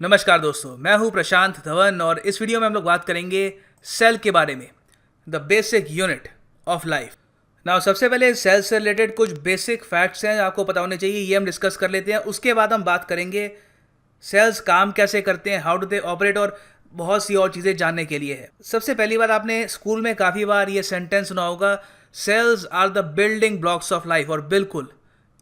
नमस्कार दोस्तों, मैं हूं प्रशांत धवन और इस वीडियो में हम लोग बात करेंगे सेल के बारे में, the basic unit of life. Now सबसे पहले सेल से रिलेटेड कुछ बेसिक फैक्ट्स हैं आपको पता होने चाहिए, ये हम डिस्कस कर लेते हैं। उसके बाद हम बात करेंगे सेल्स काम कैसे करते हैं, हाउ डू दे ऑपरेट, और बहुत सी और चीज़ें जानने के लिए है। सबसे पहली बात, आपने स्कूल में काफ़ी बार ये सेंटेंस सुना होगा, cells are the building blocks of life. और बिल्कुल,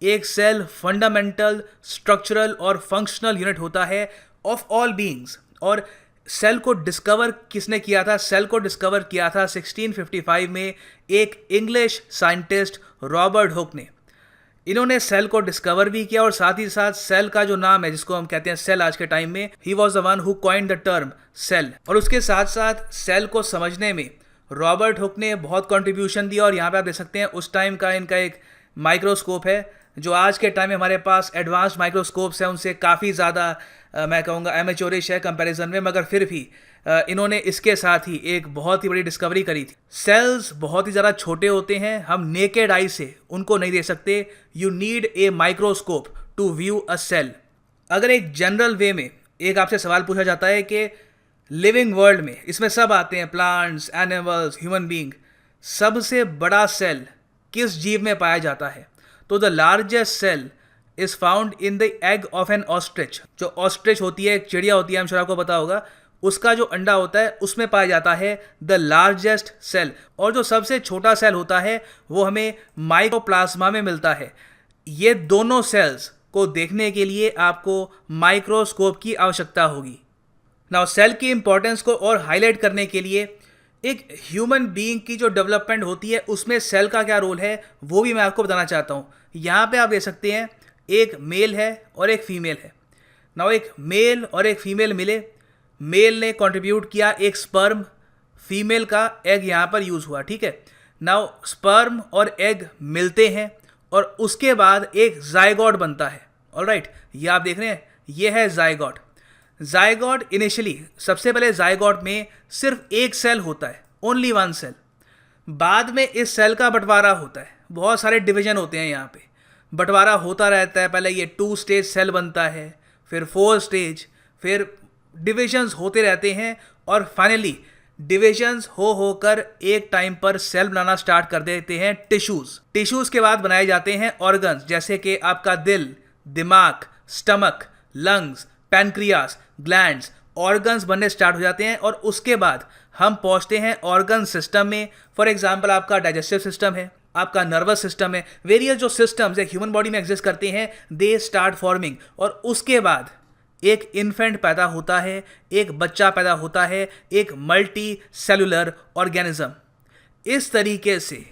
एक सेल फंडामेंटल, स्ट्रक्चरल और फंक्शनल यूनिट होता है ऑफ ऑल बीइंग्स। और सेल को डिस्कवर किसने किया था? सेल को डिस्कवर किया था 1655 में एक इंग्लिश साइंटिस्ट रॉबर्ट हुक ने। इन्होंने सेल को डिस्कवर भी किया और साथ ही साथ सेल का जो नाम है, जिसको हम कहते हैं सेल आज के टाइम में, he was the one who coined the term cell. और उसके साथ साथ सेल को समझने में रॉबर्ट हुक ने बहुत कंट्रीब्यूशन दिया। और यहाँ पे आप देख सकते हैं उस टाइम का इनका एक माइक्रोस्कोप है, जो आज के टाइम में हमारे पास एडवांस्ड माइक्रोस्कोप्स हैं उनसे काफ़ी ज़्यादा मैं कहूँगा एमेच्योरिश है कंपैरिजन में, मगर फिर भी इन्होंने इसके साथ ही एक बहुत ही बड़ी डिस्कवरी करी थी। सेल्स बहुत ही ज़्यादा छोटे होते हैं, हम नेकेड आई से उनको नहीं देख सकते। You need a microscope to view a cell. अगर एक जनरल वे में एक आपसे सवाल पूछा जाता है कि लिविंग वर्ल्ड में, इसमें सब आते हैं, प्लांट्स, एनिमल्स, ह्यूमन बींग, सबसे बड़ा सेल किस जीव में पाया जाता है? तो the largest cell is found in the egg of an ostrich. जो ऑस्ट्रिच होती है, एक चिड़िया होती है, हम शायद आपको पता होगा, उसका जो अंडा होता है उसमें पाया जाता है द लार्जेस्ट सेल। और जो सबसे छोटा सेल होता है वो हमें माइक्रोप्लाज्मा में मिलता है। ये दोनों सेल्स को देखने के लिए आपको माइक्रोस्कोप की आवश्यकता होगी। नाउ सेल की इंपॉर्टेंस को और हाईलाइट करने के लिए एक ह्यूमन बीइंग की जो डेवलपमेंट होती है उसमें सेल का क्या रोल है वो भी मैं आपको बताना चाहता हूँ। यहाँ पे आप देख सकते हैं एक मेल है और एक फीमेल है। नाउ एक मेल और एक फीमेल मिले, मेल ने कंट्रीब्यूट किया एक स्पर्म, फीमेल का एग यहाँ पर यूज़ हुआ, ठीक है। नाउ स्पर्म और एग मिलते हैं और उसके बाद एक जायगोट बनता है। ऑलराइट, ये आप देख रहे हैं, ये है जायगोट। जायगोट इनिशियली, सबसे पहले जायगोट में सिर्फ एक सेल होता है, ओनली वन सेल। बाद में इस सेल का बंटवारा होता है, बहुत सारे डिवीजन होते हैं यहाँ पे, बंटवारा होता रहता है। पहले ये 2 स्टेज सेल बनता है, फिर 4 स्टेज, फिर डिविजन्स होते रहते हैं और फाइनली डिविजन्स होकर एक टाइम पर सेल बनाना स्टार्ट कर देते हैं टिश्यूज़। टिश्यूज़ के बाद बनाए जाते हैं ऑर्गन्स, जैसे कि आपका दिल, दिमाग, stomach, lungs, pancreas, glands. Organs बनने स्टार्ट हो जाते हैं और उसके बाद हम पहुंचते हैं ऑर्गन सिस्टम में। फॉर एग्जांपल आपका डाइजेस्टिव सिस्टम है, आपका नर्वस सिस्टम है, वेरियस जो सिस्टम्स एक ह्यूमन बॉडी में एग्जिस्ट करते हैं, दे स्टार्ट फॉर्मिंग। और उसके बाद एक इन्फेंट पैदा होता है, एक बच्चा पैदा होता है, एक मल्टी सेलुलर ऑर्गेनिज्म। इस तरीके से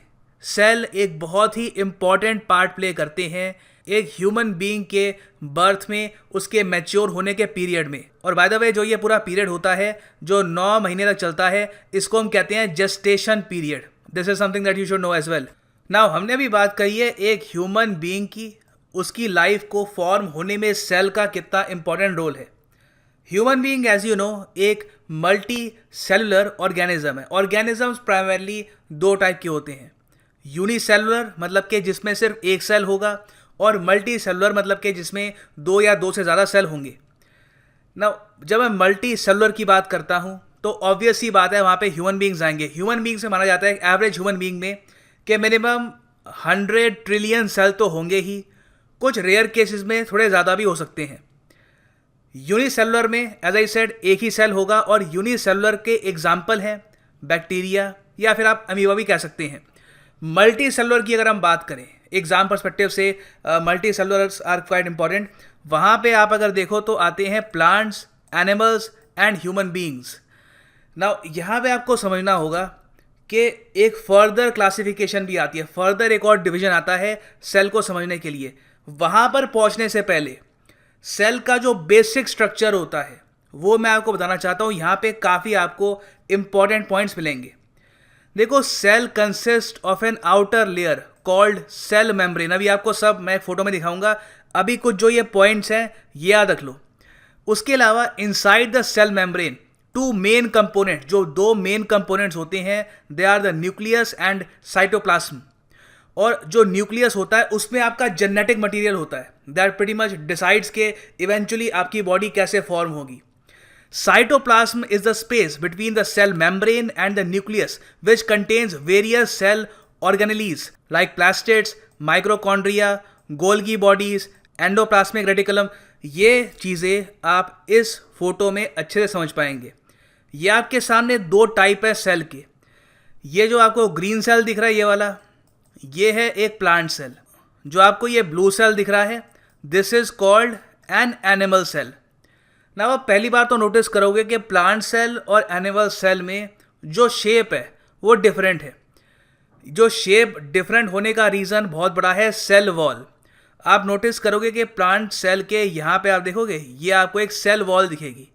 सेल एक बहुत ही इम्पॉर्टेंट पार्ट प्ले करते हैं एक ह्यूमन बीइंग के बर्थ में, उसके मैच्योर होने के पीरियड में। और बाय द वे, जो ये पूरा पीरियड होता है जो 9 महीने तक चलता है, इसको हम कहते हैं gestation period. This is something that you should know as well. Now हमने अभी बात करी है एक ह्यूमन बीइंग की, उसकी लाइफ को फॉर्म होने में सेल का कितना इंपॉर्टेंट रोल है। Human being as you know एक मल्टी सेलुलर ऑर्गेनिज्म है। ऑर्गेनिजम्स प्राइमरली 2 टाइप के होते हैं, यूनिसेलुलर मतलब कि जिसमें सिर्फ एक सेल होगा, और मल्टी सेलुलर मतलब कि जिसमें 2 या 2 से ज़्यादा सेल होंगे। ना जब मैं मल्टी सेलुलर की बात करता हूँ तो ऑब्वियस ही बात है वहाँ पे ह्यूमन बीइंग्स आएंगे। ह्यूमन बीइंग से माना जाता है एवरेज ह्यूमन बीइंग में कि मिनिमम 100 ट्रिलियन सेल तो होंगे ही, कुछ रेयर केसेस में थोड़े ज़्यादा भी हो सकते हैं। यूनिसेलुलर में एज आई सेड एक ही सेल होगा, और यूनिसेलुलर के एग्जाम्पल हैं बैक्टीरिया या फिर आप अमीबा भी कह सकते हैं। मल्टी सेलुलर की अगर हम बात करें एग्जाम पर्सपेक्टिव से, मल्टी सेलुलर्स आर क्वाइट इंपॉर्टेंट। वहाँ पे आप अगर देखो तो आते हैं plants, animals and human beings. Now यहाँ पे आपको समझना होगा कि एक फर्दर क्लासिफिकेशन भी आती है, फर्दर एक और डिवीजन आता है सेल को समझने के लिए। वहाँ पर पहुँचने से पहले सेल का जो बेसिक स्ट्रक्चर होता है वो मैं आपको बताना चाहता हूँ। यहाँ पे काफ़ी आपको इंपॉर्टेंट पॉइंट्स मिलेंगे। देखो, cell consist of an outer layer called cell membrane. अभी आपको सब मैं फोटो में दिखाऊंगा, अभी कुछ जो ये पॉइंट्स हैं ये याद रख लो। उसके अलावा inside the cell membrane 2 main component, जो 2 मेन कंपोनेंट्स होते हैं, they are the nucleus and cytoplasm. और जो न्यूक्लियस होता है उसमें आपका जेनेटिक मटेरियल होता है, दैट प्रीटी मच डिसाइड्स के इवेंचुअली आपकी बॉडी कैसे फॉर्म होगी. Cytoplasm is the space between the cell membrane and the nucleus which contains various cell organelles like plastids, mitochondria, Golgi bodies, endoplasmic reticulum. ये चीज़ें आप इस फोटो में अच्छे से समझ पाएंगे. ये आपके सामने दो टाइप है सेल के. ये जो आपको ग्रीन सेल दिख रहा है ये वाला, ये है एक प्लांट सेल. जो आपको ये ब्लू सेल दिख रहा है, this is called an animal cell. ना आप पहली बार तो नोटिस करोगे कि प्लांट सेल और एनिमल सेल में जो शेप है वो डिफरेंट है. जो शेप डिफरेंट होने का रीज़न बहुत बड़ा है सेल वॉल. आप नोटिस करोगे कि प्लांट सेल के यहाँ पे आप देखोगे ये आपको एक सेल वॉल दिखेगी.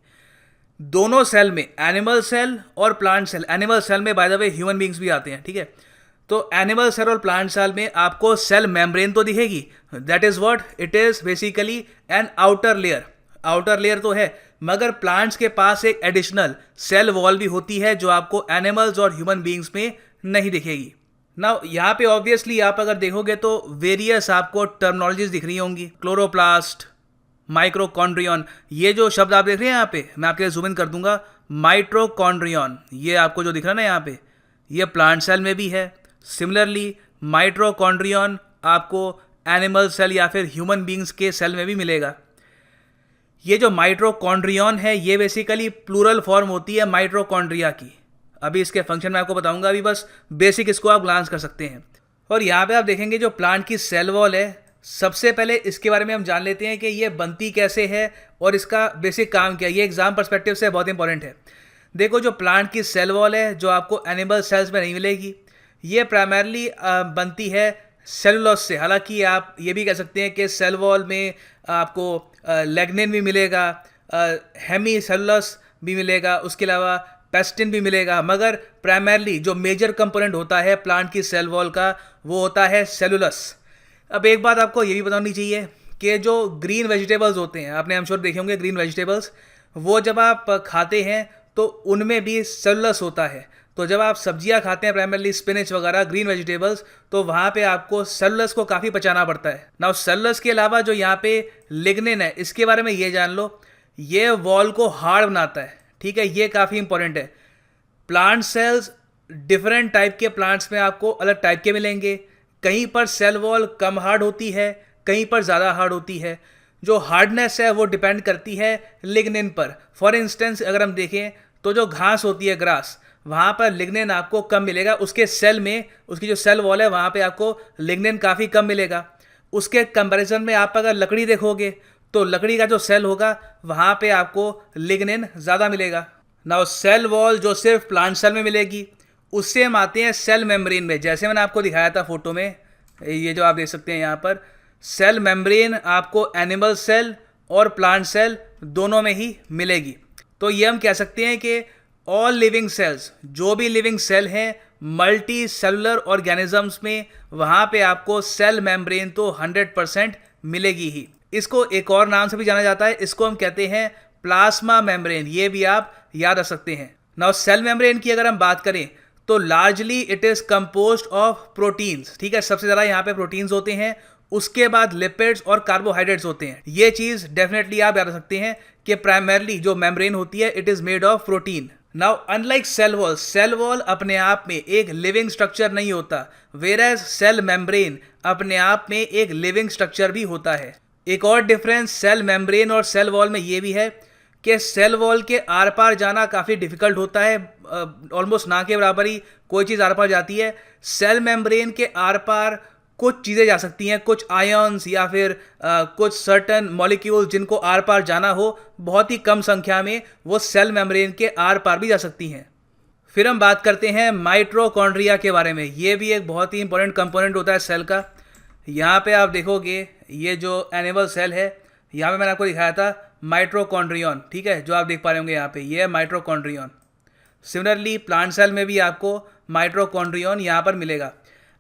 दोनों सेल में, एनिमल सेल और प्लांट सेल, एनिमल सेल में by the way human beings भी आते हैं, ठीक है. तो एनिमल सेल और प्लांट सेल में आपको सेल मेम्ब्रेन तो दिखेगी. That is what it is basically an outer layer. Outer layer तो है, मगर प्लांट्स के पास एक एडिशनल सेल वॉल भी होती है जो आपको एनिमल्स और ह्यूमन बींग्स में नहीं दिखेगी. नाउ यहाँ पे ऑब्वियसली आप अगर देखोगे तो वेरियस आपको टर्मिनोलॉजीज दिख रही होंगी. क्लोरोप्लास्ट, माइक्रोकॉन्ड्रियन, ये जो शब्द आप देख रहे हैं यहाँ पे, मैं आपके लिए जूम इन कर दूंगा. माइटोकॉन्ड्रियन, ये आपको जो दिख रहा है ना यहाँ पे, ये प्लांट सेल में भी है. सिमिलरली माइटोकॉन्ड्रियन आपको एनिमल सेल या फिर ह्यूमन बींग्स के सेल में भी मिलेगा. ये जो माइटोकॉन्ड्रियन है ये बेसिकली प्लूरल फॉर्म होती है माइटोकॉन्ड्रिया की. अभी इसके फंक्शन मैं आपको बताऊंगा, अभी बस बेसिक इसको आप ग्लांस कर सकते हैं. और यहाँ पे आप देखेंगे जो प्लांट की सेल वॉल है, सबसे पहले इसके बारे में हम जान लेते हैं कि ये बनती कैसे है और इसका बेसिक काम क्या है. ये एग्जाम पर्सपेक्टिव से बहुत इंपॉर्टेंट है. देखो जो प्लांट की सेल वॉल है जो आपको एनिमल सेल्स में नहीं मिलेगी, ये प्राइमरली बनती है सेलुलोज से. हालांकि आप ये भी कह सकते हैं कि सेल वॉल में आपको लेग्निन भी मिलेगा, हेमी सेलुलोस भी मिलेगा, उसके अलावा पेस्टिन भी मिलेगा, मगर प्राइमरली जो मेजर कंपोनेंट होता है प्लांट की सेल वॉल का वो होता है सेलुलोस. अब एक बात आपको ये भी बतानी चाहिए कि जो ग्रीन वेजिटेबल्स होते हैं, आपने हम श्योर देखे होंगे ग्रीन वेजिटेबल्स, वो जब आप खाते हैं तो उनमें भी सेलुलोस होता है. तो जब आप सब्जियां खाते हैं प्राइमरली स्पिनच वगैरह ग्रीन वेजिटेबल्स, तो वहाँ पे आपको सेलुलोस को काफ़ी पचाना पड़ता है. नाउ सेलुलोस के अलावा जो यहाँ पे लिग्निन है, इसके बारे में ये जान लो, ये वॉल को हार्ड बनाता है, ठीक है. ये काफ़ी इंपॉर्टेंट है. प्लांट सेल्स डिफरेंट टाइप के प्लांट्स में आपको अलग टाइप के मिलेंगे. कहीं पर सेल वॉल कम हार्ड होती है, कहीं पर ज़्यादा हार्ड होती है. जो हार्डनेस है वो डिपेंड करती है लिग्निन पर. फॉर इंस्टेंस अगर हम देखें तो जो घास होती है, ग्रास, वहाँ पर लिग्निन आपको कम मिलेगा. उसके सेल में, उसकी जो सेल वॉल है वहाँ पे आपको लिग्निन काफ़ी कम मिलेगा. उसके कंपैरिजन में आप अगर लकड़ी देखोगे तो लकड़ी का जो सेल होगा वहाँ पे आपको लिग्निन ज़्यादा मिलेगा. नाउ सेल वॉल जो सिर्फ प्लांट सेल में मिलेगी, उससे हम आते हैं सेल मेम्ब्रेन में. जैसे मैंने आपको दिखाया था फोटो में, ये जो आप देख सकते हैं यहाँ पर, सेल मेम्ब्रेन आपको एनिमल सेल और प्लांट सेल दोनों में ही मिलेगी. तो ये हम कह सकते हैं कि ऑल लिविंग सेल्स, जो भी लिविंग सेल हैं मल्टी सेलुलर ऑर्गेनिजम्स में, वहाँ पे आपको सेल मेम्ब्रेन तो 100% मिलेगी ही. इसको एक और नाम से भी जाना जाता है, इसको हम कहते हैं प्लाज्मा मेम्ब्रेन. ये भी आप याद रख सकते हैं. नाउ सेल मेम्ब्रेन की अगर हम बात करें तो largely it is composed of proteins, ठीक है. सबसे ज़्यादा यहाँ पे प्रोटीन्स होते हैं, उसके बाद लिपिड्स और कार्बोहाइड्रेट्स होते हैं. ये चीज़ डेफिनेटली आप याद रख सकते हैं कि प्राइमरली जो मेम्ब्रेन होती है it is made of protein. Now unlike cell wall, cell wall अपने आप में एक लिविंग स्ट्रक्चर नहीं होता, वेयरएज सेल मेम्ब्रेन अपने आप में एक लिविंग स्ट्रक्चर भी होता है. एक और डिफरेंस सेल मेम्ब्रेन और सेल वॉल में ये भी है कि सेल वॉल के आर पार जाना काफ़ी डिफिकल्ट होता है. ऑलमोस्ट ना के बराबर ही कोई चीज़ आर पार जाती है. सेल मेम्ब्रेन के आर पार कुछ चीज़ें जा सकती हैं, कुछ आयन्स या फिर कुछ सर्टन मॉलिक्यूल्स जिनको आर पार जाना हो, बहुत ही कम संख्या में वो सेल मेम्ब्रेन के आर पार भी जा सकती हैं. फिर हम बात करते हैं माइटोकॉन्ड्रिया के बारे में. ये भी एक बहुत ही इंपॉर्टेंट कंपोनेंट होता है सेल का. यहाँ पे आप देखोगे ये जो एनिमल सेल है, यहाँ पे मैंने आपको दिखाया था माइटोकॉन्ड्रियन, ठीक है, जो आप देख पा रहे होंगे यहाँ पे, ये है माइटोकॉन्ड्रियन. सिमिलरली प्लांट सेल में भी आपको माइटोकॉन्ड्रियन यहाँ पर मिलेगा.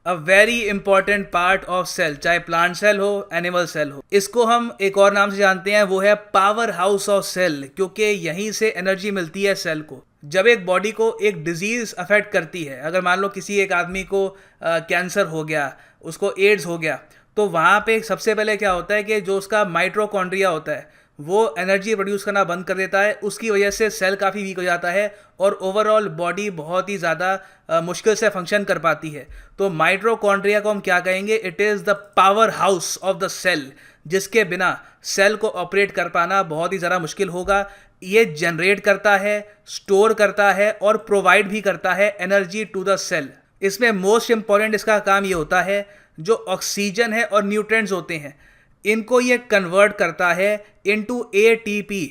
A very important part of cell, चाहे प्लांट सेल हो एनिमल सेल हो. इसको हम एक और नाम से जानते हैं, वो है पावर हाउस ऑफ सेल, क्योंकि यहीं से एनर्जी मिलती है सेल को. जब एक बॉडी को एक डिजीज अफेक्ट करती है, अगर मान लो किसी एक आदमी को कैंसर हो गया, उसको एड्स हो गया, तो वहाँ पे सबसे पहले क्या होता है कि जो उसका माइटोकॉन्ड्रिया होता है वो एनर्जी प्रोड्यूस करना बंद कर देता है, उसकी वजह से सेल काफ़ी वीक हो जाता है और ओवरऑल बॉडी बहुत ही ज़्यादा मुश्किल से फंक्शन कर पाती है। तो माइटोकॉन्ड्रिया को हम क्या कहेंगे, it is the power house of the cell, जिसके बिना सेल को ऑपरेट कर पाना बहुत ही ज़्यादा मुश्किल होगा। ये जनरेट करता है, स्टोर करता है और प्रोवाइड भी करता है एनर्जी टू द सेल। इसमें मोस्ट इंपॉर्टेंट इसका काम ये होता है, जो ऑक्सीजन है और न्यूट्रिएंट्स होते हैं इनको ये कन्वर्ट करता है इनटू एटीपी,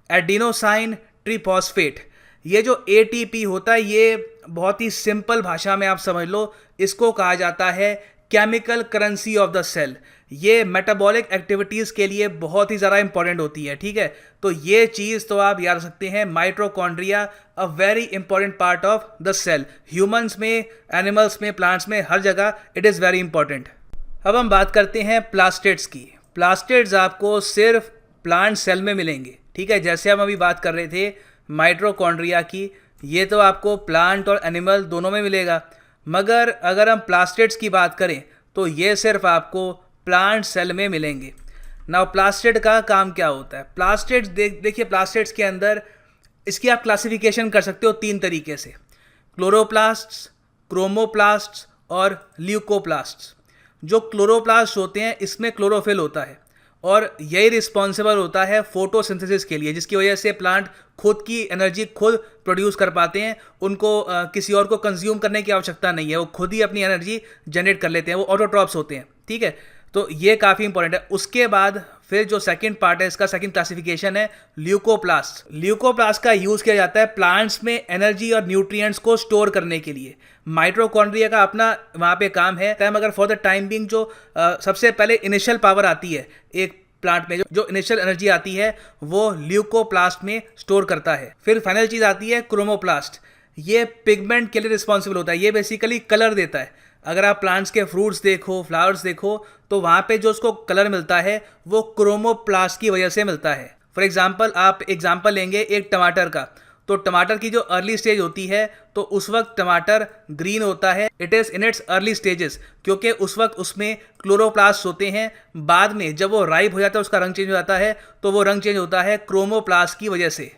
एडिनोसाइन ट्रिफॉस्फेट। ये जो एटीपी होता है ये बहुत ही सिंपल भाषा में आप समझ लो, इसको कहा जाता है chemical currency of the cell. ये मेटाबॉलिक एक्टिविटीज़ के लिए बहुत ही ज़्यादा इंपॉर्टेंट होती है, ठीक है। तो ये चीज़ तो आप याद रख सकते हैं, mitochondria a very important part of the cell. Humans में, एनिमल्स में, प्लांट्स में, हर जगह इट इज़ वेरी इंपॉर्टेंट। अब हम बात करते हैं प्लास्टेड्स की। प्लास्टेड्स आपको सिर्फ प्लांट सेल में मिलेंगे, ठीक है। जैसे हम अभी बात कर रहे थे माइटोकॉन्ड्रिया की, ये तो आपको प्लांट और एनिमल दोनों में मिलेगा, मगर अगर हम प्लास्टेड्स की बात करें तो ये सिर्फ आपको प्लांट सेल में मिलेंगे। नाउ प्लास्टेड का काम क्या होता है? प्लास्टेड्स देखिए, प्लास्टेड्स के अंदर इसकी आप क्लासिफिकेशन कर सकते हो 3 तरीके से, क्लोरोप्लास्ट्स, क्रोमोप्लास्ट्स और ल्यूकोप्लास्ट्स। जो क्लोरोप्लास्ट होते हैं इसमें क्लोरोफिल होता है और यही रिस्पॉन्सिबल होता है फोटोसिंथेसिस के लिए, जिसकी वजह से प्लांट खुद की एनर्जी खुद प्रोड्यूस कर पाते हैं। उनको किसी और को कंज्यूम करने की आवश्यकता नहीं है, वो खुद ही अपनी एनर्जी जनरेट कर लेते हैं, वो ऑटोट्रॉप्स होते हैं, ठीक है। तो ये काफ़ी इंपॉर्टेंट है। उसके बाद फिर जो सेकंड पार्ट है, इसका सेकंड क्लासिफिकेशन है ल्यूकोप्लास्ट। ल्यूकोप्लास्ट का यूज़ किया जाता है प्लांट्स में एनर्जी और न्यूट्रिएंट्स को स्टोर करने के लिए। माइटोकॉन्ड्रिया का अपना वहाँ पे काम है, मगर फॉर द टाइम बिंग जो सबसे पहले इनिशियल पावर आती है एक प्लांट में, जो इनिशियल एनर्जी आती है वो ल्यूकोप्लास्ट में स्टोर करता है। फिर फाइनल चीज़ आती है क्रोमोप्लास्ट। ये पिगमेंट के लिए रिस्पॉन्सिबल होता है, ये बेसिकली कलर देता है। अगर आप प्लांट्स के फ्रूट्स देखो, फ्लावर्स देखो, तो वहाँ पे जो उसको कलर मिलता है वो क्रोमोप्लास्ट की वजह से मिलता है। फॉर एग्जांपल, आप एग्जांपल लेंगे एक टमाटर का, तो टमाटर की जो अर्ली स्टेज होती है तो उस वक्त टमाटर ग्रीन होता है, it is in its early stages, क्योंकि उस वक्त उसमें क्लोरोप्लास्ट होते हैं। बाद में जब वो राइप हो जाता है, उसका रंग चेंज हो जाता है, तो वो रंग चेंज होता है क्रोमोप्लास्ट की वजह से।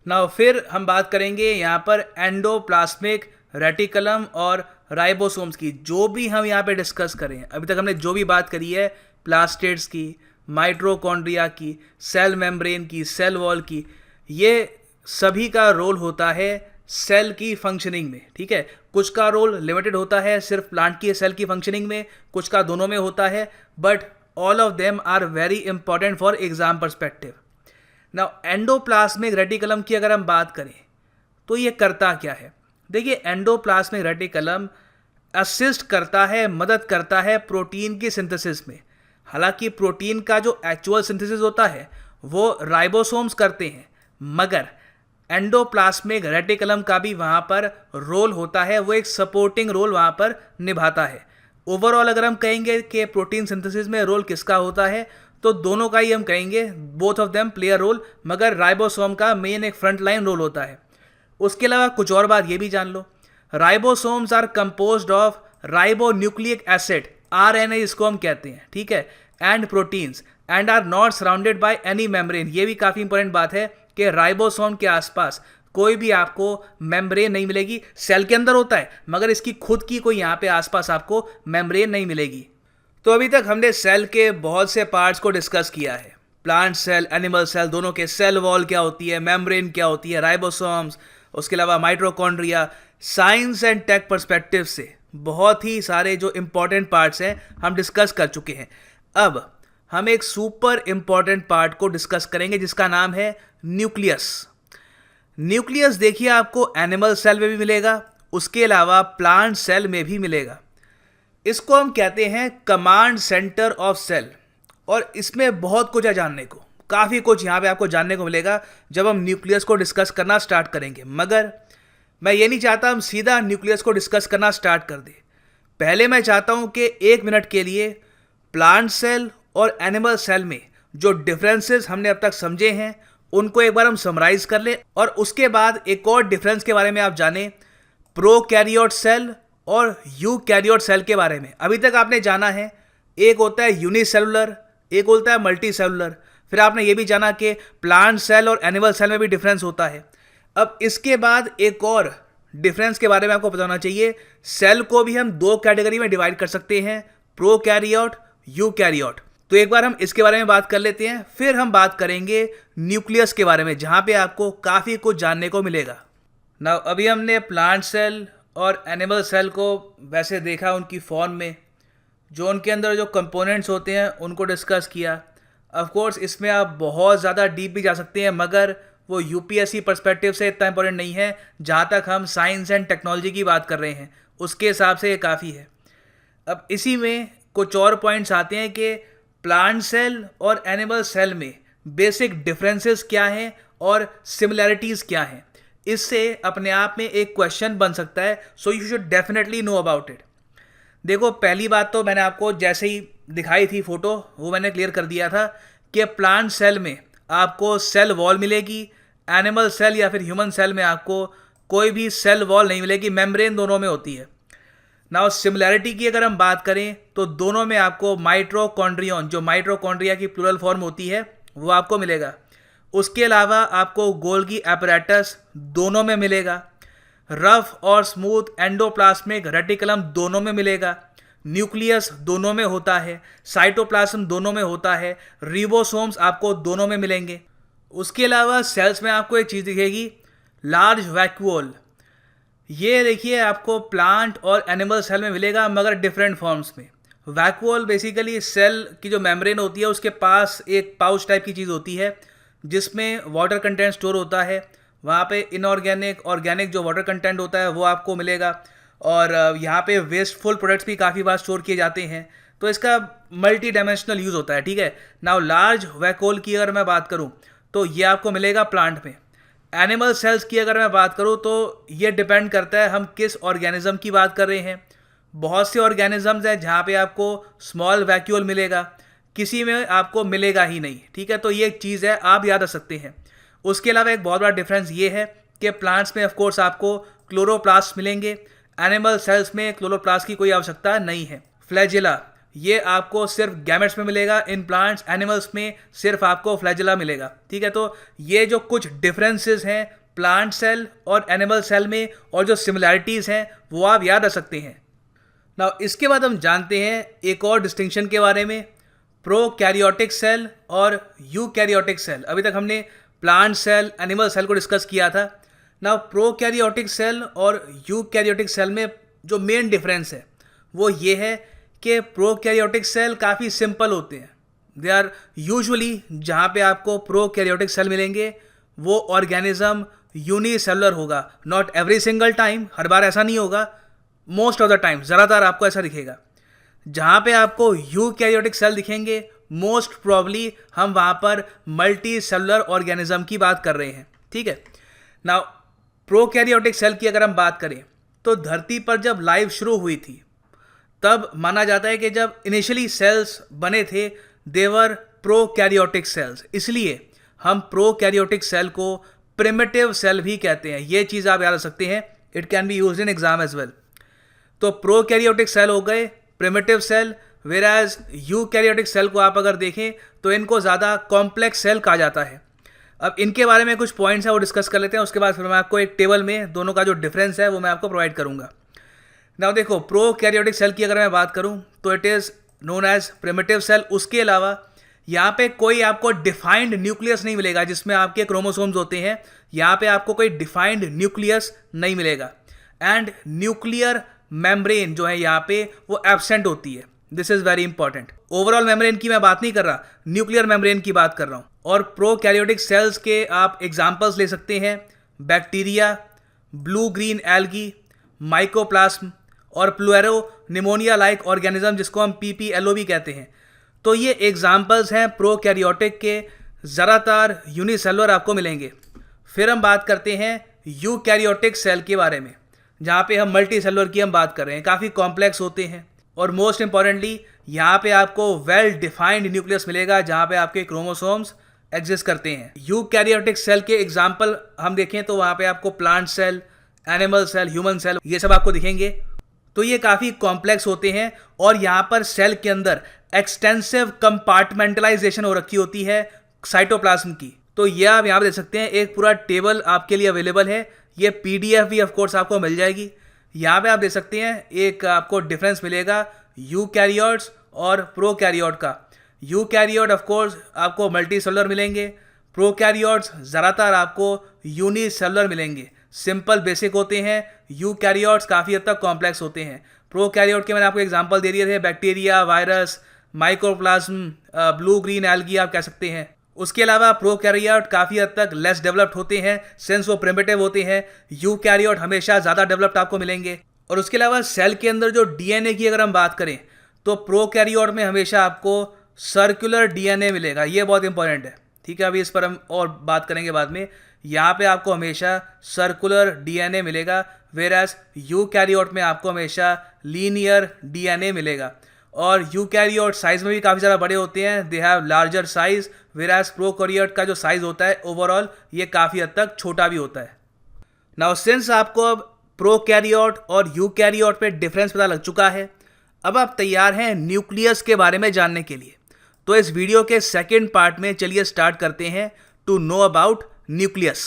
नाउ फिर हम बात करेंगे यहाँ पर एंडोप्लाज्मिक रेटिकुलम और राइबोसोम्स की। जो भी हम यहाँ पे डिस्कस करें, अभी तक हमने जो भी बात करी है प्लास्टेड्स की, माइटोकॉन्ड्रिया की, सेल मेम्ब्रेन की, सेल वॉल की, ये सभी का रोल होता है सेल की फंक्शनिंग में, ठीक है। कुछ का रोल लिमिटेड होता है सिर्फ प्लांट की सेल की फंक्शनिंग में, कुछ का दोनों में होता है, but all of them are very important for exam perspective. Now endoplasmic reticulum की अगर हम बात करें तो ये करता क्या है? देखिए, एंडोप्लाज्मिक रेटिकुलम असिस्ट करता है, मदद करता है प्रोटीन की सिंथेसिस में। हालांकि प्रोटीन का जो एक्चुअल सिंथेसिस होता है वो राइबोसोम्स करते हैं, मगर एंडोप्लाज्मिक रेटिकुलम का भी वहाँ पर रोल होता है, वो एक सपोर्टिंग रोल वहाँ पर निभाता है। ओवरऑल अगर हम कहेंगे कि प्रोटीन सिंथेसिस में रोल किसका होता है, तो दोनों का ही हम कहेंगे, both of them play a role, मगर राइबोसोम का मेन एक फ्रंट लाइन रोल होता है। उसके अलावा कुछ और बात ये भी जान लो, ribosomes are composed of ribonucleic acid, RNA इसको हम कहते हैं, ठीक है, and proteins, and are not surrounded by any membrane. ये भी काफ़ी इंपॉर्टेंट बात है कि राइबोसोम के आसपास कोई भी आपको मेम्ब्रेन नहीं मिलेगी। सेल के अंदर होता है, मगर इसकी खुद की कोई यहाँ पे आसपास आपको मेम्ब्रेन नहीं मिलेगी। तो अभी तक हमने सेल के बहुत से पार्ट्स को डिस्कस किया है, प्लांट सेल, एनिमल सेल, दोनों के सेल वॉल क्या होती है, मेम्ब्रेन क्या होती है, राइबोसोम्स, उसके अलावा mitochondria. Science and tech perspective से बहुत ही सारे जो इंपॉर्टेंट पार्ट्स हैं हम डिस्कस कर चुके हैं। अब हम एक सुपर इंपॉर्टेंट पार्ट को डिस्कस करेंगे जिसका नाम है न्यूक्लियस। न्यूक्लियस देखिए आपको एनिमल सेल में भी मिलेगा, उसके अलावा प्लांट सेल में भी मिलेगा। इसको हम कहते हैं कमांड सेंटर ऑफ सेल, और इसमें बहुत कुछ है जानने को, काफ़ी कुछ यहाँ पे आपको जानने को मिलेगा जब हम न्यूक्लियस को डिस्कस करना स्टार्ट करेंगे। मगर मैं ये नहीं चाहता हम सीधा न्यूक्लियस को डिस्कस करना स्टार्ट कर दें। पहले मैं चाहता हूँ कि 1 मिनट के लिए प्लांट सेल और एनिमल सेल में जो डिफरेंसेस हमने अब तक समझे हैं उनको एक बार हम समराइज कर लें, और उसके बाद एक और डिफरेंस के बारे में आप जानें, प्रोकैरियोट सेल और यूकैरियोट सेल के बारे में। अभी तक आपने जाना है एक होता है यूनिसेलुलर, एक होता है मल्टी सेलुलर। फिर आपने ये भी जाना कि प्लांट सेल और एनिमल सेल में भी डिफरेंस होता है। अब इसके बाद एक और डिफरेंस के बारे में आपको बताना चाहिए। सेल को भी हम दो कैटेगरी में डिवाइड कर सकते हैं, प्रोकैरियोट, यूकैरियोट। तो एक बार हम इसके बारे में बात कर लेते हैं, फिर हम बात करेंगे न्यूक्लियस के बारे में, जहां पे आपको काफ़ी कुछ जानने को मिलेगा। ना अभी हमने प्लांट सेल और एनिमल सेल को वैसे देखा उनकी फॉर्म में, जो उनके अंदर जो कंपोनेंट्स होते हैं उनको डिस्कस किया। ऑफ कोर्स इसमें आप बहुत ज़्यादा डीप भी जा सकते हैं, मगर वो यूपीएससी पर्सपेक्टिव से इतना इंपॉर्टेंट नहीं है। जहाँ तक हम साइंस एंड टेक्नोलॉजी की बात कर रहे हैं उसके हिसाब से ये काफ़ी है। अब इसी में कुछ और पॉइंट्स आते हैं कि प्लांट सेल और एनिमल सेल में बेसिक डिफरेंसेस क्या हैं और सिमिलैरिटीज़ क्या हैं। इससे अपने आप में एक क्वेश्चन बन सकता है, so you should definitely know about it. देखो, पहली बात तो मैंने आपको जैसे ही दिखाई थी फोटो, वो मैंने क्लियर कर दिया था कि प्लांट सेल में आपको सेल वॉल मिलेगी, एनिमल सेल या फिर ह्यूमन सेल में आपको कोई भी सेल वॉल नहीं मिलेगी, मेम्ब्रेन दोनों में होती है। नाउ सिमिलैरिटी की अगर हम बात करें तो दोनों में आपको माइटोकॉन्ड्रियन, जो माइटोकॉन्ड्रिया की प्लूरल फॉर्म होती है, वो आपको मिलेगा। उसके अलावा आपको गोल्गी एपरेटस दोनों में मिलेगा, रफ और स्मूथ एंडोप्लाज्मिक रेटिकुलम दोनों में मिलेगा, न्यूक्लियस दोनों में होता है, साइटोप्लाज्म दोनों में होता है, रिबोसोम्स आपको दोनों में मिलेंगे। उसके अलावा सेल्स में आपको एक चीज़ दिखेगी, लार्ज वैक्यूल। ये देखिए आपको प्लांट और एनिमल सेल में मिलेगा, मगर डिफरेंट फॉर्म्स में। वैक्यूल बेसिकली सेल की जो मेम्ब्रेन होती है उसके पास एक पाउच टाइप की चीज़ होती है जिसमें वाटर कंटेंट स्टोर होता है। वहाँ पे इनऑर्गेनिक, ऑर्गेनिक जो वाटर कंटेंट होता है वो आपको मिलेगा, और यहाँ पे वेस्टफुल प्रोडक्ट्स भी काफ़ी बार स्टोर किए जाते हैं। तो इसका मल्टी डायमेंशनल यूज़ होता है, ठीक है। नाउ लार्ज वैक्यूल की अगर मैं बात करूँ तो ये आपको मिलेगा प्लांट में। एनिमल सेल्स की अगर मैं बात करूँ तो ये डिपेंड करता है हम किस ऑर्गेनिज्म की बात कर रहे हैं। बहुत से ऑर्गेनिजम्स हैं जहाँ पे आपको स्मॉल वैक्यूल मिलेगा, किसी में आपको मिलेगा ही नहीं, ठीक है। तो ये एक चीज़ है, आप याद रख सकते हैं। उसके अलावा एक बहुत बड़ा डिफरेंस ये है कि प्लांट्स में ऑफकोर्स आपको क्लोरोप्लास्ट मिलेंगे, एनिमल सेल्स में क्लोरोप्लास्ट की कोई आवश्यकता नहीं है। फ्लैजिला, ये आपको सिर्फ गैमेट्स में मिलेगा, इन प्लांट्स एनिमल्स में सिर्फ आपको फ्लैजिला मिलेगा, ठीक है। तो ये जो कुछ डिफरेंसेस हैं प्लांट सेल और एनिमल सेल में और जो सिमिलैरिटीज़ हैं वो आप याद रख सकते हैं। नाउ इसके बाद हम जानते हैं एक और डिस्टिंक्शन के बारे में, प्रोकैरियोटिक सेल और यूकैरियोटिक सेल। अभी तक हमने प्लांट सेल, एनिमल सेल को डिस्कस किया था। नाउ प्रोकैरियोटिक सेल और यूकैरियोटिक सेल में जो मेन डिफरेंस है वो ये है कि प्रोकैरियोटिक सेल काफ़ी सिंपल होते हैं। दे आर यूजुअली, जहाँ पे आपको प्रोकैरियोटिक सेल मिलेंगे वो ऑर्गेनिज्म यूनिसेलुलर होगा। नॉट एवरी सिंगल टाइम, हर बार ऐसा नहीं होगा, मोस्ट ऑफ द टाइम, ज़्यादातर आपको ऐसा दिखेगा। जहाँ पे आपको यूकैरियोटिक सेल दिखेंगे मोस्ट प्रॉब्ली हम वहाँ पर मल्टी सेलुलर ऑर्गेनिज्म की बात कर रहे हैं, ठीक है। नाउ प्रोकैरियोटिक सेल की अगर हम बात करें तो धरती पर जब लाइफ शुरू हुई थी तब माना जाता है कि जब इनिशियली सेल्स बने थे देवर प्रोकैरियोटिक सेल्स, इसलिए हम प्रोकैरियोटिक सेल को प्रिमिटिव सेल भी कहते हैं। ये चीज़ आप याद रख सकते हैं, it can be used in exam as well. तो प्रोकैरियोटिक सेल हो गए primitive cell, versus eukaryotic cell को आप अगर देखें तो इनको ज़्यादा कॉम्प्लेक्स सेल कहा जाता है। अब इनके बारे में कुछ पॉइंट्स हैं वो डिस्कस कर लेते हैं, उसके बाद फिर मैं आपको एक टेबल में दोनों का जो डिफरेंस है वो मैं आपको प्रोवाइड करूंगा। नाउ देखो, प्रोकैरियोटिक सेल की अगर मैं बात करूं तो it is known as primitive cell. उसके अलावा यहाँ पे कोई आपको डिफाइंड न्यूक्लियस नहीं मिलेगा जिसमें आपके क्रोमोसोम्स होते हैं, यहाँ पे आपको कोई डिफाइंड न्यूक्लियस नहीं मिलेगा। एंड न्यूक्लियर मेम्ब्रेन जो है यहाँ पे वो एब्सेंट होती है, this is very important. Overall membrane की मैं बात नहीं कर रहा, न्यूक्लियर मेम्ब्रेन की बात कर रहा हूँ। और प्रोकैरियोटिक सेल्स के आप एग्जाम्पल्स ले सकते हैं, bacteria, blue green algae, mycoplasma और प्लूरो निमोनिया लाइक ऑर्गेनिज्म जिसको हम PPLO भी कहते हैं। तो ये एग्जाम्पल्स हैं प्रोकैरियोटिक के, ज़्यादातर यूनिसेलुलर आपको मिलेंगे। फिर हम बात करते हैं यूकैरियोटिक सेल के बारे में, जहाँ पे हम मल्टी सेलुलर की हम बात कर रहे हैं, काफ़ी कॉम्प्लेक्स होते हैं। और मोस्ट इंपॉर्टेंटली यहाँ पे आपको वेल डिफाइंड न्यूक्लियस मिलेगा जहाँ पे आपके क्रोमोसोम्स एग्जिस्ट करते हैं। यूकैरियोटिक सेल के एग्जाम्पल हम देखें तो वहाँ पे आपको plant cell, animal cell, human cell, ये सब आपको दिखेंगे। तो ये काफ़ी कॉम्प्लेक्स होते हैं और यहाँ पर सेल के अंदर एक्सटेंसिव कंपार्टमेंटलाइजेशन हो रखी होती है साइटोप्लाज्म की। तो ये आप यहाँ पे देख सकते हैं, एक पूरा टेबल आपके लिए अवेलेबल है। ये पीडीएफ भी ऑफ कोर्स आपको मिल जाएगी। यहाँ पे आप देख सकते हैं एक आपको डिफरेंस मिलेगा यूकैरियोट्स और प्रोकैरियोट का। यूकैरियोट ऑफ कोर्स आपको मल्टी सेलुलर मिलेंगे, प्रोकैरियोट्स ज़्यादातर आपको यूनिसेलुलर मिलेंगे। सिंपल बेसिक होते हैं, यूकैरियोट्स काफ़ी हद तक कॉम्प्लेक्स होते हैं। प्रोकैरियोट के मैंने आपको एग्जांपल दे दिए थे, bacteria, virus, माइक्रोप्लाज्म, blue green algae आप कह सकते हैं। उसके अलावा प्रोकैरियोट काफ़ी हद तक लेस डेवलप्ड होते हैं, सेंस वो प्रिमिटिव होते हैं। यूकैरियोट हमेशा ज़्यादा डेवलप्ड आपको मिलेंगे। और उसके अलावा सेल के अंदर जो डीएनए की अगर हम बात करें तो प्रोकैरियोट में हमेशा आपको सर्कुलर डीएनए मिलेगा। ये बहुत इंपॉर्टेंट है, ठीक है। अभी इस पर हम और बात करेंगे बाद में। यहाँ पे आपको हमेशा सर्कुलर डीएनए मिलेगा, वेराज यूकैरियोट में आपको हमेशा लीनियर डीएनए मिलेगा। और यूकैरियोट साइज में भी काफ़ी ज़्यादा बड़े होते हैं, they have larger size, वेराज prokaryote का जो साइज होता है ओवरऑल ये काफ़ी हद तक छोटा भी होता है। नाउ सिंस आपको अब प्रोकैरियोट और यूकैरियोट पे डिफरेंस पता लग चुका है, अब आप तैयार हैं न्यूक्लियस के बारे में जानने के लिए। तो इस वीडियो के सेकेंड पार्ट में चलिए स्टार्ट करते हैं टू नो अबाउट न्यूक्लियस।